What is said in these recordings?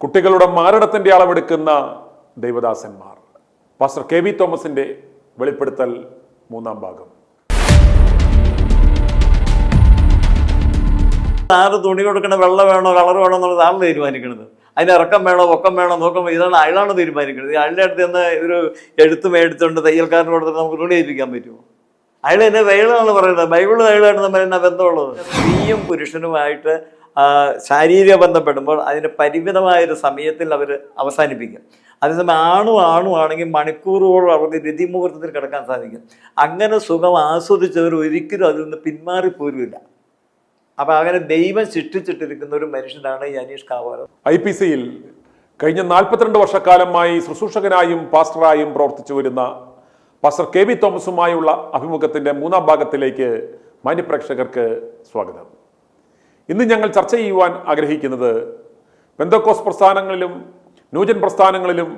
കുട്ടികളുടെ മാരടത്തിന്റെ അളവെടുക്കുന്ന ദൈവദാസന്മാർ. പാസ്റ്റർ കെ.വി. തോമസിന്റെ വെളിപ്പെടുത്തൽ 3-ാം ഭാഗം. ആറ് തുണി കൊടുക്കണ വെള്ളം വേണോ കളർ വേണോ എന്നുള്ളത് ആള് തീരുമാനിക്കുന്നത്. അതിന് ഇറക്കം വേണോ പൊക്കം വേണോ നോക്കുമ്പോൾ ഇതാണ് അയാളാണ് തീരുമാനിക്കുന്നത്. അയാളുടെ അടുത്ത് നിന്ന് ഒരു എഴുത്ത് മേടിച്ചുകൊണ്ട് തയ്യൽക്കാരന് കൊടുത്തിട്ട് നമുക്ക് തുണി ഏൽപ്പിക്കാൻ പറ്റുമോ? അയാൾ എന്നെ വയലാണ് പറയുന്നത്. ബൈബിള് തയ്യലായിട്ട് നമ്മൾ എന്നാ ബന്ധമുള്ളത്? സ്ത്രീയും പുരുഷനുമായിട്ട് ശാരീരിക ബന്ധപ്പെടുമ്പോൾ അതിൻ്റെ പരിമിതമായൊരു സമയത്തിൽ അവർ അവസാനിപ്പിക്കും. അതേസമയം ആണും ആണെങ്കിൽ മണിക്കൂറുകളോളം അവർക്ക് രതിമുഹൂർത്തത്തിൽ കിടക്കാൻ സാധിക്കും. അങ്ങനെ സുഖം ആസ്വദിച്ചവർ ഒരിക്കലും അതിൽ നിന്ന് പിന്മാറിപ്പോരുമില്ല. അപ്പം അങ്ങനെ ദൈവം സൃഷ്ടിച്ചിട്ടിരിക്കുന്ന ഒരു മനുഷ്യനാണ് ഈ അനീഷ് കാവാലം. IPCയിൽ കഴിഞ്ഞ 42 വർഷക്കാലമായി ശുശ്രൂഷകനായും പാസ്റ്ററായും പ്രവർത്തിച്ചു വരുന്ന പാസ്റ്റർ കെ.വി. തോമസുമായുള്ള അഭിമുഖത്തിന്റെ 3-ാം ഭാഗത്തിലേക്ക് മാന്യപ്രേക്ഷകർക്ക് സ്വാഗതം. ഇന്ന് ഞങ്ങൾ ചർച്ച ചെയ്യുവാൻ ആഗ്രഹിക്കുന്നത് പെന്തക്കോസ് പ്രസ്ഥാനങ്ങളിലും ന്യൂജൻ പ്രസ്ഥാനങ്ങളിലും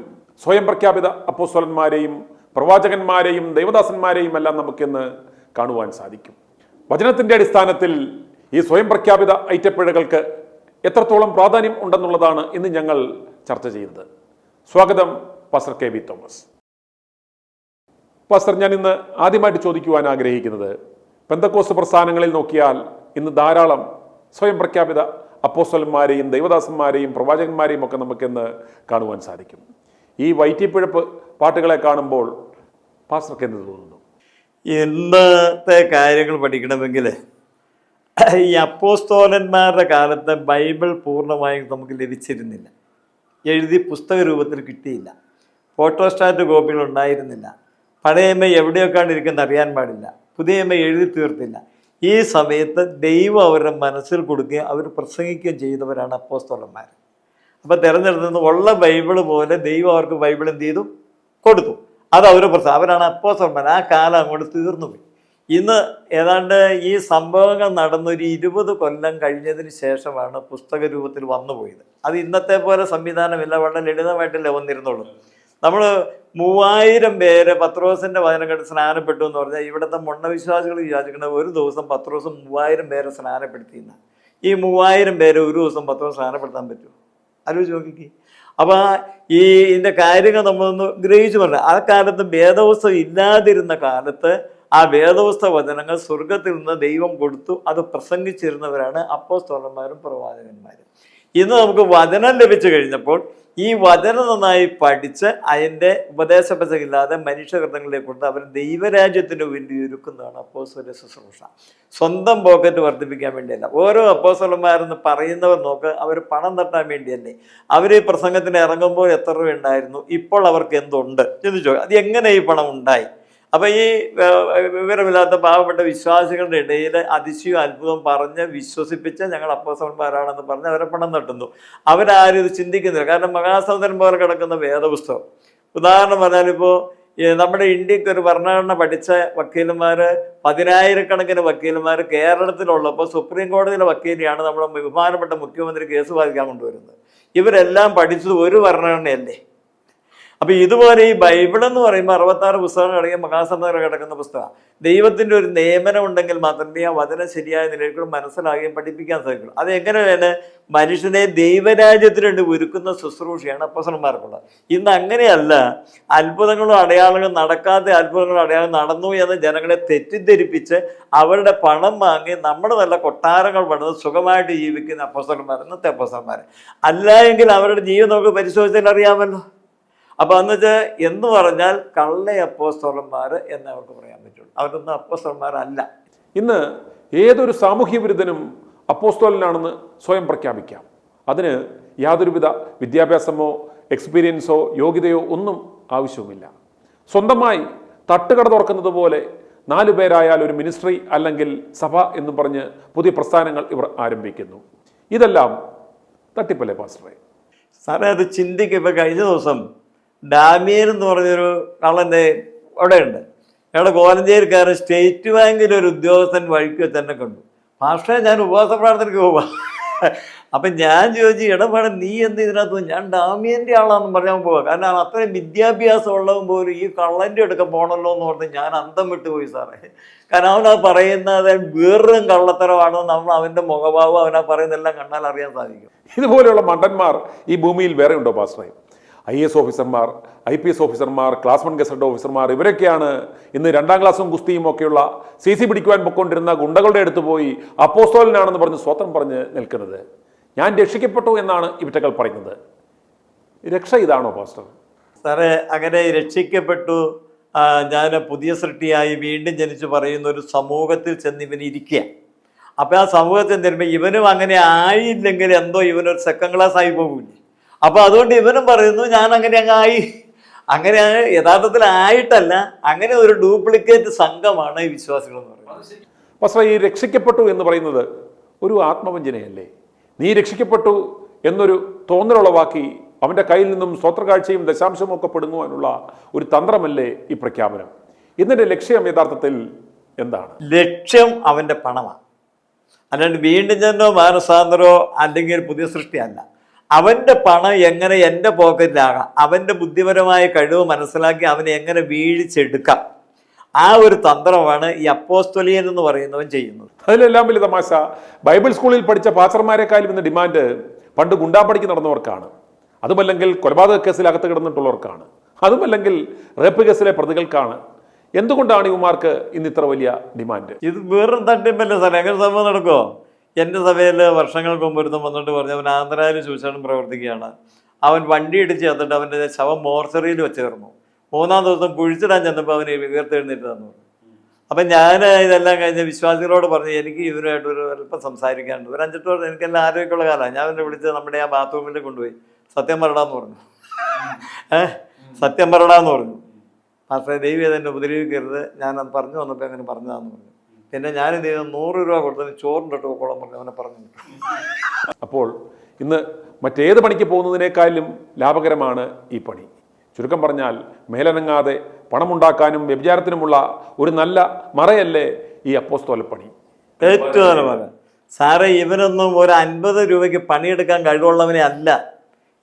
സ്വയം പ്രഖ്യാപിത അപ്പോസ്തലന്മാരെയും പ്രവാചകന്മാരെയും ദൈവദാസന്മാരെയും എല്ലാം നമുക്കിന്ന് കാണുവാൻ സാധിക്കും. വചനത്തിന്റെ അടിസ്ഥാനത്തിൽ ഈ സ്വയം പ്രഖ്യാപിത ഐറ്റപ്പിഴകൾക്ക് എത്രത്തോളം പ്രാധാന്യം ഉണ്ടെന്നുള്ളതാണ് ഇന്ന് ഞങ്ങൾ ചർച്ച ചെയ്യുന്നത്. സ്വാഗതം പാസ്റ്റർ കെ.വി. തോമസ്. പാസ്റ്റർ, ഞാൻ ഇന്ന് ആദ്യമായിട്ട് ചോദിക്കുവാൻ ആഗ്രഹിക്കുന്നത്, പെന്തക്കോസ് പ്രസ്ഥാനങ്ങളിൽ നോക്കിയാൽ ഇന്ന് ധാരാളം സ്വയം പ്രഖ്യാപിത അപ്പോസ്തലന്മാരെയും ദൈവദാസന്മാരെയും പ്രവാചകന്മാരെയും ഒക്കെ നമുക്കിന്ന് കാണുവാൻ സാധിക്കും. ഈ വൈറ്റിപ്പിഴപ്പ് പാട്ടുകളെ കാണുമ്പോൾ പാസ്റ്റർക്ക് എന്ത് തോന്നുന്നു? ഇന്നത്തെ കാര്യങ്ങൾ പഠിക്കണമെങ്കിൽ ഈ അപ്പോസ്തലന്മാരുടെ കാലത്ത് ബൈബിൾ പൂർണ്ണമായും നമുക്ക് ലഭിച്ചിരുന്നില്ല. എഴുതി പുസ്തക രൂപത്തിൽ കിട്ടിയില്ല. ഫോട്ടോസ്റ്റാറ്റ് കോപ്പികൾ ഉണ്ടായിരുന്നില്ല. പഴയ എമ്മ എവിടെയൊക്കെയാണ് ഇരിക്കുന്നത് അറിയാൻ പാടില്ല. പുതിയ എമ്മ എഴുതി തീർത്തില്ല. ഈ സമയത്ത് ദൈവം അവരുടെ മനസ്സിൽ കൊടുക്കുകയും അവർ പ്രസംഗിക്കുകയും ചെയ്തവരാണ് അപ്പോസ്തലന്മാർ. അപ്പോൾ തിരഞ്ഞെടുത്തുനിന്ന് ഉള്ള ബൈബിള് പോലെ ദൈവം അവർക്ക് ബൈബിൾ എന്ത് ചെയ്തു? കൊടുത്തു. അത് അവരാണ് അപ്പോസ്തലന്മാർ. ആ കാലം അങ്ങോട്ട് തീർന്നുപോയി. ഇന്ന് ഏതാണ്ട് ഈ സംഭവങ്ങൾ നടന്നൊരു 20 കൊല്ലം കഴിഞ്ഞതിന് ശേഷമാണ് പുസ്തക രൂപത്തിൽ വന്നുപോയത്. അത് ഇന്നത്തെ പോലെ സംവിധാനമില്ല, വളരെ ലളിതമായിട്ടല്ലേ വന്നിരുന്നുള്ളൂ. നമ്മൾ 3000 പേര് പത്രോസിൻ്റെ വചനം കേട്ട് സ്നാനപ്പെട്ടു എന്ന് പറഞ്ഞാൽ ഇവിടുത്തെ മൊണ്ണവിശ്വാസികൾ വിചാരിക്കുന്നത് ഒരു ദിവസം പത്രോസ് 3000 പേരെ സ്നാനപ്പെടുത്തിയെന്ന. ഈ 3000 പേരെ ഒരു ദിവസം പത്രോസ് സ്നാനപ്പെടുത്താൻ പറ്റുമോ? ആലോചിച്ച് നോക്കിക്കേ. അപ്പോൾ ഇതിൻ്റെ കാര്യങ്ങൾ നമ്മളൊന്ന് ഗ്രഹിച്ചു പറഞ്ഞു. ആ കാലത്ത് വേദപുസ്തകം ഇല്ലാതിരുന്ന കാലത്ത് ആ വേദപുസ്തക വചനങ്ങൾ സ്വർഗത്തിൽ നിന്ന് ദൈവം കൊടുത്തു. അത് പ്രസംഗിച്ചിരുന്നവരാണ് അപ്പോസ്തലന്മാരും പ്രവാചകന്മാരും. ഇന്ന് നമുക്ക് വചനം ലഭിച്ചു കഴിഞ്ഞപ്പോൾ ഈ വചനം നന്നായി പഠിച്ച് അതിൻ്റെ ഉപദേശപചകില്ലാതെ മനുഷ്യകൃതങ്ങളിലേക്ക് കൊണ്ട് അവർ ദൈവരാജ്യത്തിന് വേണ്ടി ഒരുക്കുന്നതാണ് അപ്പോസ്തല ശുശ്രൂഷ. സ്വന്തം പോക്കറ്റ് വർദ്ധിപ്പിക്കാൻ വേണ്ടിയല്ല. ഓരോ അപ്പോസ്തലന്മാരെന്ന് പറയുന്നവർ നോക്ക്, അവർ പണം തട്ടാൻ വേണ്ടിയല്ലേ. അവർ ഈ പ്രസംഗത്തിന് ഇറങ്ങുമ്പോൾ എത്ര രൂപ ഉണ്ടായിരുന്നു, ഇപ്പോൾ അവർക്ക് എന്തുണ്ട് ചിന്തിച്ചോ. അത് എങ്ങനെ ഈ പണം ഉണ്ടായി? അപ്പം ഈ വിവരമില്ലാത്ത പാവപ്പെട്ട വിശ്വാസികളുടെ ഇടയിൽ അതിശയം അത്ഭുതം പറഞ്ഞ് വിശ്വസിപ്പിച്ച് ഞങ്ങൾ അപ്പോസ്തലന്മാരാണെന്ന് പറഞ്ഞ് അവരെ പണം തട്ടുന്നു. അവരാരും ഇത് ചിന്തിക്കുന്നില്ല. കാരണം മഹാസമുദ്രം പോലെ കിടക്കുന്ന വേദപുസ്തകം, ഉദാഹരണം പറഞ്ഞാലിപ്പോൾ നമ്മുടെ ഇന്ത്യക്ക് ഒരു ഭരണഘടന പഠിച്ച വക്കീലന്മാർ 10,000-കണക്കിന് വക്കീലന്മാർ കേരളത്തിലുള്ളപ്പോൾ സുപ്രീം കോടതിയിലെ വക്കീലിയാണ് നമ്മുടെ ബഹുമാനപ്പെട്ട മുഖ്യമന്ത്രി കേസ് വാദിക്കാൻ കൊണ്ടുവരുന്നത്. ഇവരെല്ലാം പഠിച്ചത് ഒരു ഭരണഘടനയല്ലേ? അപ്പം ഇതുപോലെ ഈ ബൈബിൾ എന്ന് പറയുമ്പോൾ 66 പുസ്തകങ്ങൾ അടങ്ങിയ മഹാസമുദ്രം കിടക്കുന്ന പുസ്തകമാണ്. ദൈവത്തിൻ്റെ ഒരു നിയമനം ഉണ്ടെങ്കിൽ മാത്രമേ ആ വചനം ശരിയായ നിലയിൽ മനസ്സിലാകുകയും പഠിപ്പിക്കാൻ സാധിക്കുള്ളൂ. അത് എങ്ങനെയാണ്? മനുഷ്യനെ ദൈവരാജ്യത്തിന് വേണ്ടി ഒരുക്കുന്ന ശുശ്രൂഷയാണ് അപ്പോസ്തലന്മാർക്കുള്ളത്. ഇന്ന് അങ്ങനെയല്ല. അത്ഭുതങ്ങളും അടയാളങ്ങളും നടക്കാതെ അത്ഭുതങ്ങളും അടയാളം നടന്നു എന്ന് ജനങ്ങളെ തെറ്റിദ്ധരിപ്പിച്ച് അവരുടെ പണം വാങ്ങി നമ്മുടെ നല്ല കൊട്ടാരങ്ങൾ പണിത് സുഖമായിട്ട് ജീവിക്കുന്ന അപ്പോസ്തലന്മാർ ഇന്നത്തെ അപ്പോസ്തലന്മാർ അല്ല. എങ്കിൽ അവരുടെ ജീവിതം നമുക്ക് പരിശോധിച്ചാൽ അറിയാമല്ലോ. അപ്പം എന്നുവെച്ചാൽ എന്ന് പറഞ്ഞാൽ കള്ള അപ്പോസ്തലന്മാർ എന്ന് അവർക്ക് പറയാൻ പറ്റുള്ളൂ. അവരൊന്നും അപ്പോസ്തലന്മാരല്ല. ഇന്ന് ഏതൊരു സാമൂഹ്യ വിരുദ്ധനും അപ്പോസ്തലനാണെന്ന് സ്വയം പ്രഖ്യാപിക്കാം. അതിന് യാതൊരുവിധ വിദ്യാഭ്യാസമോ എക്സ്പീരിയൻസോ യോഗ്യതയോ ഒന്നും ആവശ്യവുമില്ല. സ്വന്തമായി തട്ടുകട തുറക്കുന്നത് പോലെ 4 പേരായാൽ ഒരു മിനിസ്ട്രി അല്ലെങ്കിൽ സഭ എന്ന് പറഞ്ഞ് പുതിയ പ്രസ്ഥാനങ്ങൾ ഇവർ ആരംഭിക്കുന്നു. ഇതെല്ലാം തട്ടിപ്പല്ലേ പാസ്റ്ററെ? സാറേ, അത് ചിന്തിക്കും. ഇപ്പം കഴിഞ്ഞ ദിവസം ഡാമിയൻ എന്ന് പറഞ്ഞൊരു കള്ളൻ്റെ അവിടെയുണ്ട്. ഞങ്ങളുടെ കോലഞ്ചേരിക്കാരൻ സ്റ്റേറ്റ് ബാങ്കിലൊരു ഉദ്യോഗസ്ഥൻ വഴിക്ക് തന്നെ കണ്ടു. പക്ഷേ ഞാൻ ഉപവാസ പ്രാർത്ഥനയ്ക്ക് പോവാം. അപ്പം ഞാൻ ചോദിച്ചു, ഇടപാട് നീ എന്ത് ഇതിനകത്ത്? ഞാൻ ഡാമിയൻ്റെ ആളാണെന്ന് പറയാൻ പോവാ. കാരണം അത്രയും വിദ്യാഭ്യാസം ഉള്ളതും പോലും ഈ കള്ളൻ്റെ അടുക്ക പോകണല്ലോ എന്ന് പറഞ്ഞ് ഞാൻ അന്തം വിട്ടുപോയി സാറേ. കാരണം അവനത് പറയുന്നത് വേറൊരു കള്ളത്തരമാണെന്ന് നമ്മൾ അവൻ്റെ മുഖഭാവം അവനാ പറയുന്നതെല്ലാം കണ്ടാൽ അറിയാൻ സാധിക്കും. ഇതുപോലെയുള്ള മണ്ടന്മാർ ഈ ഭൂമിയിൽ വേറെ ഉണ്ടോ പാസ്റ്ററെ? IAS ഓഫീസർമാർ, IPS ഓഫീസർമാർ, ക്ലാസ് 1 ഗസറ്റഡ് ഓഫീസർമാർ, ഇവരൊക്കെയാണ് ഇന്ന് 2ാം ക്ലാസ്സും കുസ്തിയും ഒക്കെയുള്ള CC പിടിക്കുവാൻ പൊക്കൊണ്ടിരുന്ന ഗുണ്ടകളുടെ അടുത്ത് പോയി അപ്പോസ്തലനാണെന്ന് പറഞ്ഞ് സ്വത്രം പറഞ്ഞ് നിൽക്കുന്നത്. ഞാൻ രക്ഷിക്കപ്പെട്ടു എന്നാണ് ഇവറ്റകൾ പറയുന്നത്. രക്ഷ ഇതാണോ പാസ്റ്റർ? സാറേ, അങ്ങനെ രക്ഷിക്കപ്പെട്ടു, ഞാൻ പുതിയ സൃഷ്ടിയായി വീണ്ടും ജനിച്ചു പറയുന്ന ഒരു സമൂഹത്തിൽ ചെന്ന് ഇവൻ ഇരിക്കുക. അപ്പം ആ സമൂഹത്തിൽ തരുമ്പോൾ ഇവനും അങ്ങനെ ആയില്ലെങ്കിൽ എന്തോ ഇവനൊരു സെക്കൻഡ് ക്ലാസ് ആയി പോകില്ലേ. അപ്പം അതുകൊണ്ട് ഇവനും പറയുന്നു ഞാൻ അങ്ങനെ അങ്ങ് ആയി. അങ്ങനെ യഥാർത്ഥത്തിൽ ആയിട്ടല്ല, അങ്ങനെ ഒരു ഡ്യൂപ്ലിക്കേറ്റ് സംഘമാണ് ഈ വിശ്വാസികൾ എന്ന് പറയുന്നത്. പാസ്റ്റർ, ഈ രക്ഷിക്കപ്പെട്ടു എന്ന് പറയുന്നത് ഒരു ആത്മവഞ്ചനയല്ലേ? നീ രക്ഷിക്കപ്പെട്ടു എന്നൊരു തോന്നലുളവാക്കി അവൻ്റെ കയ്യിൽ നിന്നും സ്വത്രകാഴ്ചയും ദശാംശവും ഒക്കെ പിടുങ്ങുവാനുള്ള ഒരു തന്ത്രമല്ലേ ഈ പ്രഖ്യാപനം? ഇതിൻ്റെ ലക്ഷ്യം യഥാർത്ഥത്തിൽ എന്താണ്? ലക്ഷ്യം അവൻ്റെ പണമാണ്, അല്ലാണ്ട് വീണ്ടും ജനനോ മാനസാന്തരോ അല്ലെങ്കിൽ പുതിയ സൃഷ്ടിയല്ല. അവൻ്റെ പണം എങ്ങനെ എൻ്റെ പോക്കറ്റിലാകാം, അവൻ്റെ ബുദ്ധിപരമായ കഴിവ് മനസ്സിലാക്കി അവനെ എങ്ങനെ വീഴിച്ചെടുക്കാം, ആ ഒരു തന്ത്രമാണ് ഈ അപ്പോസ്തോലിയൻ എന്ന് പറയുന്നവൻ ചെയ്യുന്നത്. അതിലെല്ലാം വലിയ തമാശ, ബൈബിൾ സ്കൂളിൽ പഠിച്ച പാസ്റ്റർമാരെക്കാളും ഇന്ന് ഡിമാൻഡ് പണ്ട് ഗുണ്ടാപ്പടിക്ക് നടന്നവർക്കാണ്, അതുമല്ലെങ്കിൽ കൊലപാതക കേസിൽ അകത്ത് കിടന്നിട്ടുള്ളവർക്കാണ്, അതുമല്ലെങ്കിൽ റേപ്പ് കേസിലെ പ്രതികൾക്കാണ്. എന്തുകൊണ്ടാണ് ഇവന്മാർക്ക് ഇന്ന് ഇത്ര വലിയ ഡിമാൻഡ്? ഇത് വേറൊരു തട്ടിപ്പല്ല സാർ. എങ്ങനെ സംഭവം നടക്കുമോ? എൻ്റെ സഭയിൽ വർഷങ്ങൾക്ക് മുമ്പ് ഒരുത്തം വന്നിട്ട് പറഞ്ഞു അവൻ ആന്ധ്രയിൽ ശുശ്രൂഷണം പ്രവർത്തിക്കുകയാണ്. അവൻ വണ്ടി ഇടിച്ച് ചേർത്തിട്ട് അവൻ്റെ ശവം മോർച്ചറിയിൽ വെച്ച് കയറുന്നു. 3-ാം ദിവസം കുഴിച്ചിടാൻ ചെന്നപ്പോൾ അവന് ഉയർത്തെഴുന്നേറ്റ് തന്നു. അപ്പം ഞാൻ ഇതെല്ലാം കഴിഞ്ഞ് വിശ്വാസികളോട് പറഞ്ഞു എനിക്ക് ഇവരുമായിട്ട് ഒരു അല്പം സംസാരിക്കാനുണ്ട്. ഒരു 5-8 വർഷം എനിക്കെല്ലാം ആരോഗ്യമുള്ള കാലമാണ്. ഞാൻ അവനെ വിളിച്ച് നമ്മുടെ ആ ബാത്റൂമിൽ കൊണ്ടുപോയി സത്യം പറടാന്ന് പറഞ്ഞു. സത്യം പറടാന്ന് പറഞ്ഞു. പക്ഷേ ദൈവം എന്നെ ഉപദ്രവിക്കരുത്, ഞാനത് പറഞ്ഞു വന്നപ്പോൾ അങ്ങനെ പറഞ്ഞതാന്ന് പറഞ്ഞു. പിന്നെ ഞാൻ എന്ത് ചെയ്തു, 100 രൂപ കൊടുത്തതിന് ചോറിൻ്റെ കൊളം പറഞ്ഞു അവനെ പറഞ്ഞു. അപ്പോൾ ഇന്ന് മറ്റേത് പണിക്ക് പോകുന്നതിനേക്കാളും ലാഭകരമാണ് ഈ പണി. ചുരുക്കം പറഞ്ഞാൽ മേലനങ്ങാതെ പണമുണ്ടാക്കാനും വ്യഭിചാരത്തിനുമുള്ള ഒരു നല്ല മറയല്ലേ ഈ അപ്പോസ്തോലപ്പണി? ഏറ്റവും നല്ല മറ സാറേ. ഇവനൊന്നും ഒരു 50 രൂപയ്ക്ക് പണിയെടുക്കാൻ കഴിവുള്ളവനെ അല്ല.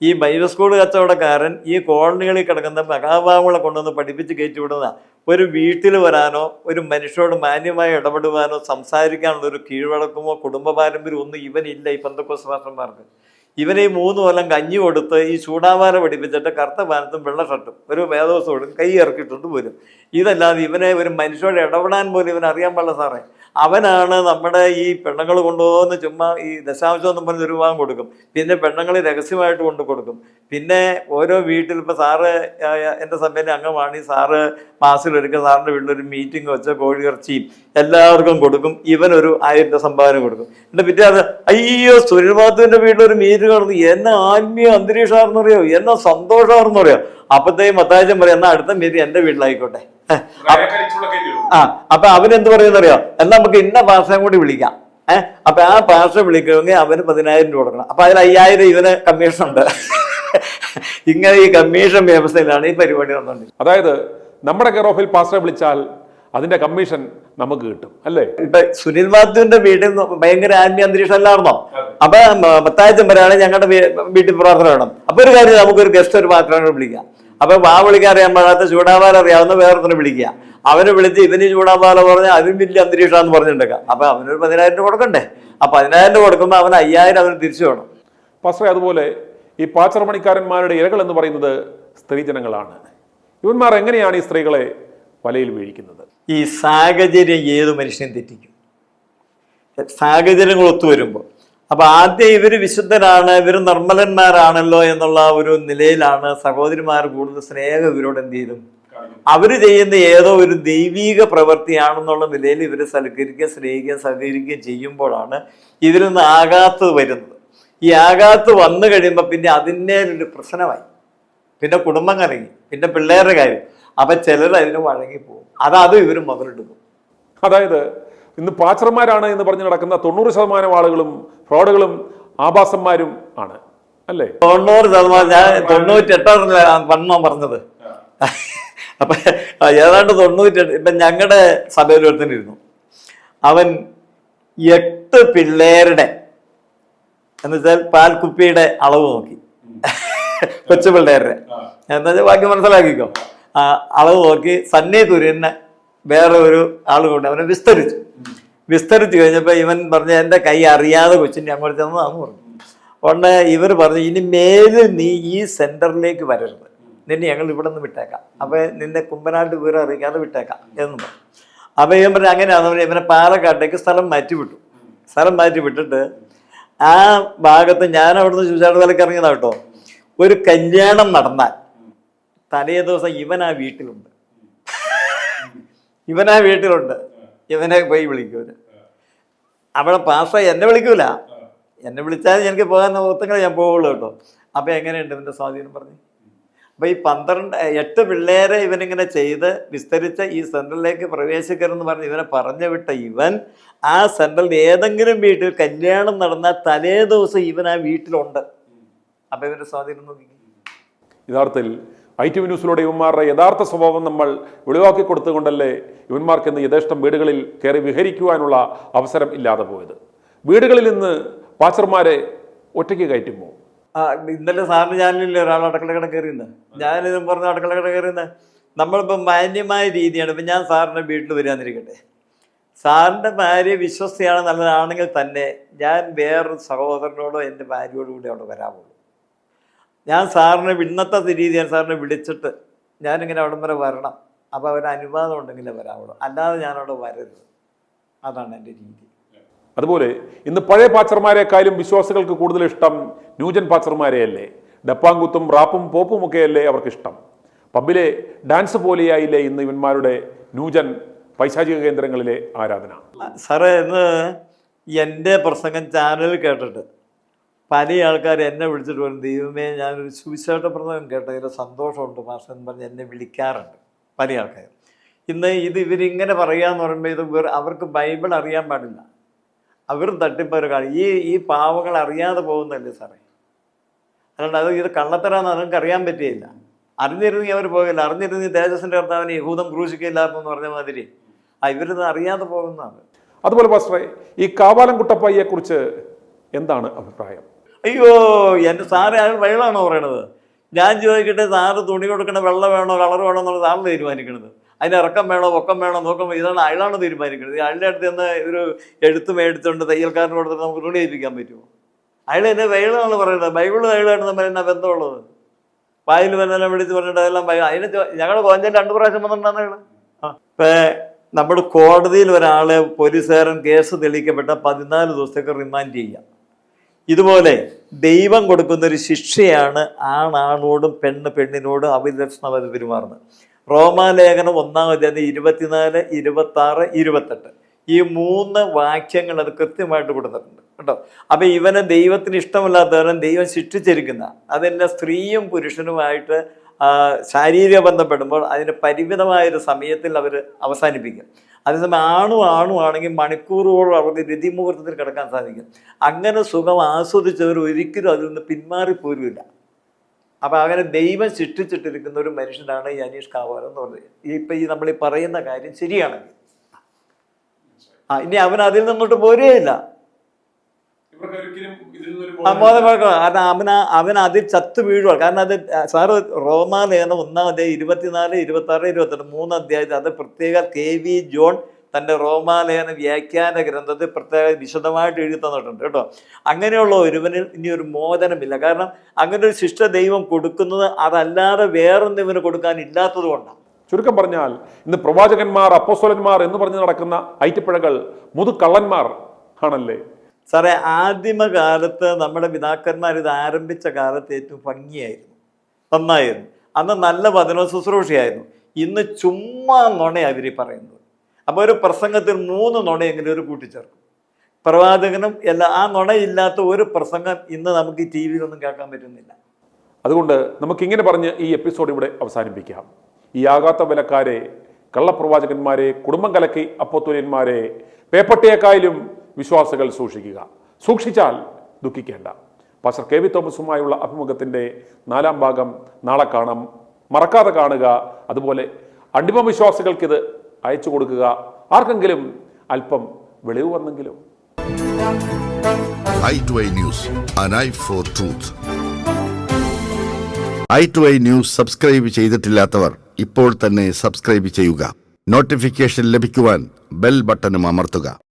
ഈ ബൈബിൾ സ്കൂൾ കച്ചവടക്കാരൻ ഈ കോളനികളിൽ കിടക്കുന്ന മഹാഭാവങ്ങളെ കൊണ്ടുവന്ന് പഠിപ്പിച്ച് കയറ്റി വിടുന്ന ഒരു വീട്ടിൽ വരാനോ ഒരു മനുഷ്യരോട് മാന്യമായി ഇടപെടുവാനോ സംസാരിക്കാനുള്ള ഒരു കീഴ്വഴക്കമോ കുടുംബ പാരമ്പര്യം ഒന്നും ഇവനില്ല. ഈ പെന്തക്കോസ്ത് പാസ്റ്റർമാർക്ക് ഇവനെ ഈ 3 കൊല്ലം കഞ്ഞി കൊടുത്ത് ഈ ചൂടാവാര പഠിപ്പിച്ചിട്ട് കറുത്ത പാനത്തും വെള്ള ഷർട്ടും ഒരു വേദവസോടും കൈ ഇറക്കിയിട്ടുണ്ട് പോലും. ഇതല്ലാതെ ഇവനെ ഒരു മനുഷ്യരോട് ഇടപെടാൻ പോലും ഇവൻ അറിയാൻ പാടില്ല സാറേ. അവനാണ് നമ്മുടെ ഈ പെണ്ണുങ്ങൾ കൊണ്ടുപോകുന്ന ചുമ്മാ ഈ ദശാംശം എന്നും പറഞ്ഞ് രൂപ കൊടുക്കും. പിന്നെ പെണ്ണുങ്ങൾ രഹസ്യമായിട്ട് കൊണ്ട് കൊടുക്കും. പിന്നെ ഓരോ വീട്ടിൽ ഇപ്പോൾ സാറ് എൻ്റെ സഭയിലെ അംഗമാണ്. ഈ സാറ് മാസത്തിലൊരിക്കൽ സാറിൻ്റെ വീട്ടിലൊരു മീറ്റിംഗ് വെച്ച് കോഴിയിറച്ചിയും എല്ലാവർക്കും കൊടുക്കും. ഇവനൊരു 1000 രൂപ സംഭാവന കൊടുക്കും. എൻ്റെ പിറ്റേ അയ്യോ സുനിൽമാത്തുവിൻ്റെ വീട്ടിലൊരു മീറ്റിംഗ് നടന്നു, എന്നെ ആത്മീയ അന്തരീക്ഷമാണെന്നറിയോ, എന്നെ സന്തോഷമാണെന്നറിയോ. അപ്പത്തേയും മത്താഴ്ചം പറയും എന്നാൽ അടുത്ത മീറ്റിംഗ് എൻ്റെ വീട്ടിലായിക്കോട്ടെ. അപ്പൊ അവനെന്ത് പറയുന്നറിയോ, എന്നാൽ നമുക്ക് ഇന്ന പാസ്റ്ററെ കൂടി വിളിക്കാം. അപ്പൊ ആ പാസ്റ്ററെ വിളിക്കുമെങ്കിൽ അവന് 10,000 രൂപ കൊടുക്കണം. അപ്പൊ അതിൽ 5,000 ഇവന് കമ്മീഷൻ ഉണ്ട്. ഇങ്ങനെ ഈ കമ്മീഷൻ വ്യവസ്ഥയിലാണ് ഈ പരിപാടി നടന്നുകൊണ്ട്. അതായത് നമ്മുടെ കെയർ ഓഫിൽ പാസ്റ്ററെ വിളിച്ചാൽ അതിന്റെ കമ്മീഷൻ നമുക്ക് കിട്ടും അല്ലേ? ഇപ്പൊ സുനിൽ മാത്യുവിന്റെ വീട്ടിൽ ഭയങ്കര ആത്മീയ അന്തരീക്ഷം അല്ലായിരുന്നോ? അപ്പൊ മത്താഴ്ചം വരെയാണ് ഞങ്ങളുടെ വീട്ടിൽ പ്രാർത്ഥന വേണം. അപ്പൊ ഒരു കാര്യം, നമുക്കൊരു ഗസ്റ്റ് ഒരു പാത്രങ്ങൾ വിളിക്കാം. അപ്പൊ വിളിക്കാൻ അറിയാൻ പാടാത്ത ചൂടാപാല അറിയാവുന്ന വേറൊന്നിനെ വിളിക്കുക. അവനെ വിളിച്ച് ഇവന് ചൂടാപാല പറഞ്ഞാൽ അതിനും വലിയ അന്തരീക്ഷമാണെന്ന് പറഞ്ഞിട്ടുണ്ടെങ്കിൽ അപ്പൊ അവനൊരു 10,000 രൂപ കൊടുക്കണ്ടേ? ആ 10,000 രൂപ കൊടുക്കുമ്പോൾ അവന് 5,000 അവന് തിരിച്ചു വേണം. പാസ്റ്ററെ, അതുപോലെ ഈ പാച്ചറമണിക്കാരന്മാരുടെ ഇരകൾ എന്ന് പറയുന്നത് സ്ത്രീജനങ്ങളാണ്. ഇവന്മാർ എങ്ങനെയാണ് ഈ സ്ത്രീകളെ വലയിൽ വീഴിക്കുന്നത്? ഈ സാഹചര്യം ഏത് മനുഷ്യനും തെറ്റിക്കും. സാഹചര്യങ്ങൾ ഒത്തുവരുമ്പോൾ അപ്പൊ ആദ്യം ഇവര് വിശുദ്ധരാണ്, ഇവർ നിർമ്മലന്മാരാണല്ലോ എന്നുള്ള ഒരു നിലയിലാണ് സഹോദരിമാർ കൂടുതൽ സ്നേഹം ഇവരോട് എന്ത് ചെയ്തും അവര് ചെയ്യുന്ന ഏതോ ഒരു ദൈവീക പ്രവൃത്തിയാണെന്നുള്ള നിലയിൽ ഇവരെ സൽക്കരിക്കുകയും സ്നേഹിക്കുകയും സഹകരിക്കുകയും ചെയ്യുമ്പോഴാണ് ഇതിൽ നിന്ന് ആഘാത്ത് വരുന്നത്. ഈ ആഘാത്ത് വന്നു കഴിയുമ്പോൾ പിന്നെ അതിൻ്റെ ഒരു പ്രശ്നമായി, പിന്നെ കുടുംബം കലങ്ങി, പിന്നെ പിള്ളേരുടെ കാര്യം. അപ്പൊ ചിലർ അതിന് വഴങ്ങിപ്പോകും. അതും ഇവർ മുതലെടുക്കും. അതായത് ഇന്ന് പാച്ചർമാരാണ് എന്ന് പറഞ്ഞ് നടക്കുന്ന 90% ആളുകളും ഫ്രോഡുകളും ആഭാസന്മാരും ആണ് അല്ലേ? 90%. ഞാൻ 98 പറഞ്ഞത്. അപ്പൊ ഏതാണ്ട് 98. ഇപ്പൊ ഞങ്ങളുടെ സഭയിൽ ഒരുത്തനിരുന്നു. അവൻ 8 പിള്ളേരുടെ എന്നുവെച്ചാൽ പാൽക്കുപ്പിയുടെ അളവ് നോക്കി കൊച്ചു പിള്ളേരുടെ എന്താ വെച്ചാൽ ബാക്കി മനസ്സിലാക്കിക്കോ. ആ അളവ് നോക്കി സണ്ണി കുര്യനെ വേറെ ഒരു ആൾ കൊണ്ട് അവനെ വിസ്തരിച്ചു കഴിഞ്ഞപ്പോൾ ഇവൻ പറഞ്ഞ എൻ്റെ കൈ അറിയാതെ കൊച്ചിൻ്റെ അങ്ങോട്ട് ചെന്നതാന്ന് പറഞ്ഞു. അതുകൊണ്ട് ഇവർ പറഞ്ഞു ഇനി മേലിൽ നീ ഈ സെൻറ്ററിലേക്ക് വരരുത്, നിന്നെ ഞങ്ങൾ ഇവിടെ നിന്ന് വിട്ടേക്കാം, അപ്പോൾ നിന്നെ കുമ്പനാട്ട് വിവരം അറിയിക്കാതെ വിട്ടേക്കാം എന്ന് പറഞ്ഞു. അപ്പോൾ ഇവൻ പറഞ്ഞു അങ്ങനെയാണെന്ന് പറഞ്ഞാൽ ഇവനെ പാലക്കാട്ടേക്ക് സ്ഥലം മാറ്റി വിട്ടിട്ട് ആ ഭാഗത്ത് ഞാൻ അവിടുന്ന് ചൂച്ചാട് വിലക്ക് ഇറങ്ങിയതാണ് കേട്ടോ. ഒരു കല്യാണം നടന്നാൽ തലേ ദിവസം ഇവൻ ആ വീട്ടിലുണ്ട്, ഇവനെ പോയി വിളിക്കൂല. അവിടെ പാസ്സായി എന്നെ വിളിക്കൂല, എന്നെ വിളിച്ചാൽ എനിക്ക് പോകാൻ ഒത്തങ്ങളെ ഞാൻ പോവുള്ളൂ കേട്ടോ. അപ്പം എങ്ങനെയുണ്ട് ഇവൻ്റെ സ്വാധീനം പറഞ്ഞു. അപ്പം ഈ 8 പിള്ളേരെ ഇവനിങ്ങനെ ചെയ്ത് വിസ്തരിച്ച ഈ സെൻട്രലിലേക്ക് പ്രവേശിക്കരുതെന്ന് പറഞ്ഞ് ഇവനെ പറഞ്ഞു വിട്ട ഇവൻ ആ സെൻട്രലിൽ ഏതെങ്കിലും വീട്ടിൽ കല്യാണം നടന്നാൽ തലേ ദിവസം ഇവൻ ആ വീട്ടിലുണ്ട്. അപ്പം ഇവൻ്റെ സ്വാധീനം നോക്കി. യഥാർത്ഥത്തിൽ ITV ന്യൂസിലൂടെ ഇവന്മാരുടെ യഥാർത്ഥ സ്വഭാവം നമ്മൾ വെളിവാക്കി കൊടുത്തുകൊണ്ടല്ലേ ഇവന്മാർക്ക് ഇന്ന് യഥേഷ്ടം വീടുകളിൽ കയറി വിഹരിക്കുവാനുള്ള അവസരം ഇല്ലാതെ പോയത്. വീടുകളിൽ നിന്ന് പാച്ചർമാരെ ഒറ്റയ്ക്ക് കയറ്റുമ്പോൾ ഇന്നലെ സാറിന് ചാനലിൽ ഒരാൾ അടുക്കളക്കട കയറിയുന്നത്, ഞാനിതും പറഞ്ഞ അടുക്കളക്കട കയറിയുന്നത് നമ്മളിപ്പോൾ മാന്യമായ രീതിയാണ്. ഇപ്പം ഞാൻ സാറിൻ്റെ വീട്ടിൽ വരാന്നിരിക്കട്ടെ, സാറിൻ്റെ ഭാര്യ വിശ്വസ്തയാണ് നല്ലതാണെങ്കിൽ തന്നെ ഞാൻ വേറൊരു സഹോദരനോടോ എൻ്റെ ഭാര്യയോടോ കൂടി അവിടെ വരാവുള്ളൂ. ഞാൻ സാറിനെ ഇന്നത്തെ രീതി ഞാൻ സാറിനെ വിളിച്ചിട്ട് ഞാനിങ്ങനെ അവിടം വരെ വരണം, അപ്പോൾ അവരുടെ അനുവാദം ഉണ്ടെങ്കിലേ വരാവുള്ളൂ, അല്ലാതെ ഞാനവിടെ വരരുത്. അതാണ് എൻ്റെ രീതി. അതുപോലെ ഇന്ന് പഴയ പാച്ചർമാരെക്കാളും വിശ്വാസികൾക്ക് കൂടുതൽ ഇഷ്ടം ന്യൂജൻ പാച്ചർമാരെയല്ലേ. ഡപ്പാങ്കുത്തും റാപ്പും പോപ്പും ഒക്കെയല്ലേ അവർക്കിഷ്ടം. പബ്ബിലെ ഡാൻസ് പോലെയായില്ലേ ഇന്ന് ഇവന്മാരുടെ ന്യൂജൻ പൈശാചിക കേന്ദ്രങ്ങളിലെ ആരാധന. സാറേ, ഇന്ന് എൻ്റെ പ്രസംഗം ചാനലിൽ കേട്ടിട്ട് പല ആൾക്കാർ എന്നെ വിളിച്ചിട്ട് പറയും, ദൈവമേ ഞാനൊരു സുവിശേഷ പ്രസംഗം കേട്ടതിൽ സന്തോഷമുണ്ട് മാസ്റ്റർ എന്ന് പറഞ്ഞ് എന്നെ വിളിക്കാറുണ്ട് പല ആൾക്കാർ. ഇന്ന് ഇവരിങ്ങനെ പറയാന്ന് പറയുമ്പോൾ അവർക്ക് ബൈബിൾ അറിയാൻ പാടില്ല, അവർ തട്ടിപ്പവർ കാണും. ഈ പാവങ്ങൾ അറിയാതെ പോകുന്നല്ലേ സാറേ. അതുകൊണ്ട് ഇത് കള്ളത്തരാന്ന് അവർക്ക് അറിയാൻ പറ്റിയില്ല. അറിഞ്ഞിരുന്നെങ്കിൽ അവർ പോകില്ല. അറിഞ്ഞിരുന്നെങ്കിൽ തേജസ്സിൻ്റെ കർത്താവിനെ യഹൂദം ക്രൂശിക്കില്ലായിരുന്നു എന്ന് പറഞ്ഞ മാതിരി ഇവരിത് അറിയാതെ പോകുന്നതാണ്. അതുപോലെ പാസ്റ്ററെ, ഈ കാവാലം കുട്ടപ്പയ്യെക്കുറിച്ച് എന്താണ് അഭിപ്രായം? അയ്യോ, എൻ്റെ സാറ് അയാൾ വെള്ളമാണോ പറയണത്? ഞാൻ ചോദിക്കട്ടെ, സാറ് തുണി കൊടുക്കണ വെള്ളം വേണോ കളർ വേണോ എന്നുള്ളത് സാറിന് തീരുമാനിക്കണത്. അതിന് ഇറക്കം വേണോ പൊക്കം വേണോ നോക്കുമ്പോൾ ഇതാണ് അയാളാണ് തീരുമാനിക്കുന്നത്. അയാളുടെ അടുത്ത് നിന്ന് ഒരു എഴുത്ത് മേടിച്ചുകൊണ്ട് തയ്യൽക്കാരന് കൊടുത്തിട്ട് നമുക്ക് തുണി ഏൽപ്പിക്കാൻ പറ്റുമോ? അയാൾ എന്നെ വെള്ളമാണ് പറയുന്നത്. ബൈബിള് വെള്ളമായിട്ട് നമ്മൾ എന്നാ ബന്ധമുള്ളത്? വായിൽ വന്നെല്ലാം വിളിച്ച് പറഞ്ഞിട്ട് അതെല്ലാം അതിന് ഞങ്ങൾ കോഞ്ചൻ 2 പ്രാവശ്യം വന്നിട്ടുണ്ടാകുന്ന അയാൾ. ഇപ്പം നമ്മുടെ കോടതിയിൽ ഒരാളെ പോലീസുകാരൻ കേസ് തെളിയിക്കപ്പെട്ട 14 ദിവസത്തേക്ക് റിമാൻഡ് ചെയ്യാം. ഇതുപോലെ ദൈവം കൊടുക്കുന്നൊരു ശിക്ഷയാണ് ആണാണോടും പെണ്ണിനോടും അവിലക്ഷണമായി പെരുമാറുന്നത്. റോമാലേഖനം 1-ാം അധ്യായം 24, 26, 28 ഈ 3 വാക്യങ്ങൾ അത് കൃത്യമായിട്ട് കൊടുത്തിട്ടുണ്ട് കേട്ടോ. അപ്പം ഇവനെ ദൈവത്തിന് ഇഷ്ടമില്ലാത്തവരും ദൈവം ശിക്ഷിച്ചിരിക്കുന്ന അതെല്ലാം സ്ത്രീയും പുരുഷനുമായിട്ട് ശാരീരിക ബന്ധപ്പെടുമ്പോൾ അതിന് പരിമിതമായൊരു സമയത്തിൽ അവർ അവസാനിപ്പിക്കും. അതേസമയം ആണുമാണെങ്കിൽ മണിക്കൂറുകളോളം അവർക്ക് രതിമുഹൂർത്തത്തിൽ കിടക്കാൻ സാധിക്കും. അങ്ങനെ സുഖം ആസ്വദിച്ചവർ ഒരിക്കലും അതിൽ നിന്ന് പിന്മാറിപ്പോരുമില്ല. അപ്പം അങ്ങനെ ദൈവം ശിക്ഷിച്ചിട്ടിരിക്കുന്ന ഒരു മനുഷ്യനാണ് ഈ അനീഷ് കാവാലം എന്ന് പറയുന്നത്. ഇപ്പം നമ്മൾ ഈ പറയുന്ന കാര്യം ശരിയാണെങ്കിൽ ഇനി അവൻ അതിൽ നിന്നോട്ട് പോരുകയില്ല. കാരണം അവൻ അതിൽ ചത്തു വീഴുവാണ്. കാരണം അത് സാറ് റോമാലേഖനം 1-ാം അധ്യായം 24, 26, 28 3 അധ്യായത്തിൽ അത് പ്രത്യേക KV ജോൺ തൻ്റെ റോമാലേഖന വ്യാഖ്യാന ഗ്രന്ഥത്തിൽ പ്രത്യേക വിശദമായിട്ട് എഴുതി തന്നിട്ടുണ്ട് കേട്ടോ. അങ്ങനെയുള്ള ഒരുവനിൽ ഇനി ഒരു മോചനമില്ല. കാരണം അങ്ങനെ ഒരു ശിക്ഷ ദൈവം കൊടുക്കുന്നത് അതല്ലാതെ വേറൊന്നും ഇവന് കൊടുക്കാൻ ഇല്ലാത്തത് കൊണ്ടാണ്. ചുരുക്കം പറഞ്ഞാൽ ഇന്ന് പ്രവാചകന്മാർ, അപ്പോസ്തലന്മാർ എന്ന് പറഞ്ഞ് നടക്കുന്ന ഐറ്റപ്പിഴകൾ മുതുകള്ളന്മാർ ആണല്ലേ സാറേ. ആദിമകാലത്ത് നമ്മുടെ പിതാക്കന്മാർ ഇത് ആരംഭിച്ച കാലത്ത് ഏറ്റവും ഭംഗിയായിരുന്നു, നന്നായിരുന്നു. അന്ന് നല്ല വചന ശുശ്രൂഷയായിരുന്നു. ഇന്ന് ചുമ്മാ നുണയാണ് അവർ പറയുന്നത്. അപ്പോൾ ഒരു പ്രസംഗത്തിൽ 3 നുണയെങ്കിലും ഒരു കൂട്ടിച്ചേർക്കും. പ്രവാചകനും എല്ലാ ആ നുണയില്ലാത്ത ഒരു പ്രസംഗം ഇന്ന് നമുക്ക് ഈ TV യിലൊന്നും കേൾക്കാൻ പറ്റുന്നില്ല. അതുകൊണ്ട് നമുക്കിങ്ങനെ പറഞ്ഞ് ഈ എപ്പിസോഡ് ഇവിടെ അവസാനിപ്പിക്കാം. ഈ ആകാത്ത വിലക്കാരെ, കള്ളപ്രവാചകന്മാരെ, കുടുംബം കലക്കി അപ്പോസ്തലന്മാരെ, പേപ്പട്ടിയേക്കായാലും വിശ്വാസികൾ സൂക്ഷിക്കുക. സൂക്ഷിച്ചാൽ ദുഃഖിക്കേണ്ട. പാസ്റ്റർ KV തോമസുമായുള്ള അഭിമുഖത്തിൻ്റെ 4-ാം ഭാഗം നാളെ കാണാം. മറക്കാതെ കാണുക. അതുപോലെ അടിമ വിശ്വാസികൾക്കിത് അയച്ചു കൊടുക്കുക. ആർക്കെങ്കിലും അല്പം വെളിവ് വന്നെങ്കിലും. i2i News, an eye for truth. i2i News subscribe ചെയ്തിട്ടില്ലാത്തവർ ഇപ്പോൾ തന്നെ സബ്സ്ക്രൈബ് ചെയ്യുക. നോട്ടിഫിക്കേഷൻ ലഭിക്കുവാൻ ബെൽ ബട്ടണും അമർത്തുക.